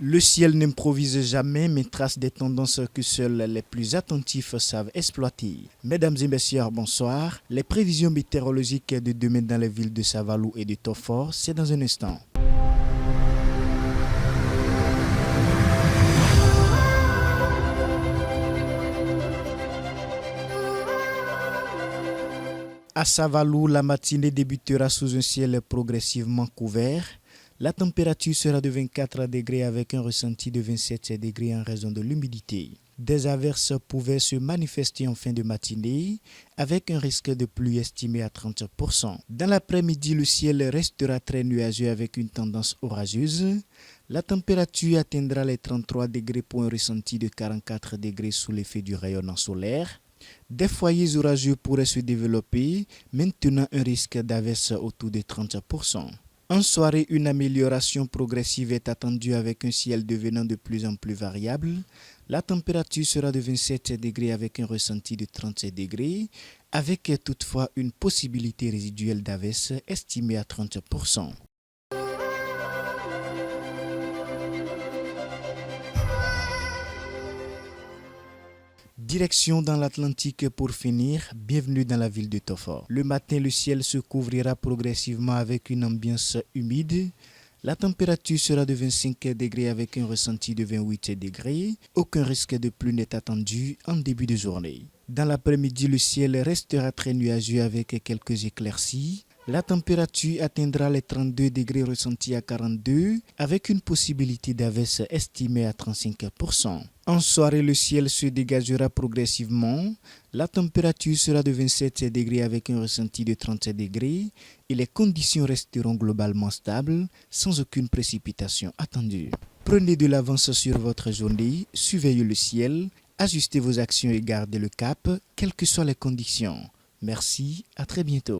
Le ciel n'improvise jamais mais trace des tendances que seuls les plus attentifs savent exploiter. Mesdames et messieurs, bonsoir. Les prévisions météorologiques de demain dans les villes de Savalou et de Tofor, c'est dans un instant. À Savalou, la matinée débutera sous un ciel progressivement couvert. La température sera de 24 degrés avec un ressenti de 27 degrés en raison de l'humidité. Des averses pouvaient se manifester en fin de matinée avec un risque de pluie estimé à 30%. Dans l'après-midi, le ciel restera très nuageux avec une tendance orageuse. La température atteindra les 33 degrés pour un ressenti de 44 degrés sous l'effet du rayonnement solaire. Des foyers orageux pourraient se développer, maintenant un risque d'averse autour de 30%. En soirée, une amélioration progressive est attendue avec un ciel devenant de plus en plus variable. La température sera de 27 degrés avec un ressenti de 37 degrés, avec toutefois une possibilité résiduelle d'averse estimée à 30%. Direction dans l'Atlantique pour finir, bienvenue dans la ville de Tofor. Le matin, le ciel se couvrira progressivement avec une ambiance humide. La température sera de 25 degrés avec un ressenti de 28 degrés. Aucun risque de pluie n'est attendu en début de journée. Dans l'après-midi, le ciel restera très nuageux avec quelques éclaircies. La température atteindra les 32 degrés ressentis à 42 avec une possibilité d'averse estimée à 35%. En soirée, le ciel se dégagera progressivement. La température sera de 27 degrés avec un ressenti de 37 degrés et les conditions resteront globalement stables sans aucune précipitation attendue. Prenez de l'avance sur votre journée, surveillez le ciel, ajustez vos actions et gardez le cap, quelles que soient les conditions. Merci, à très bientôt.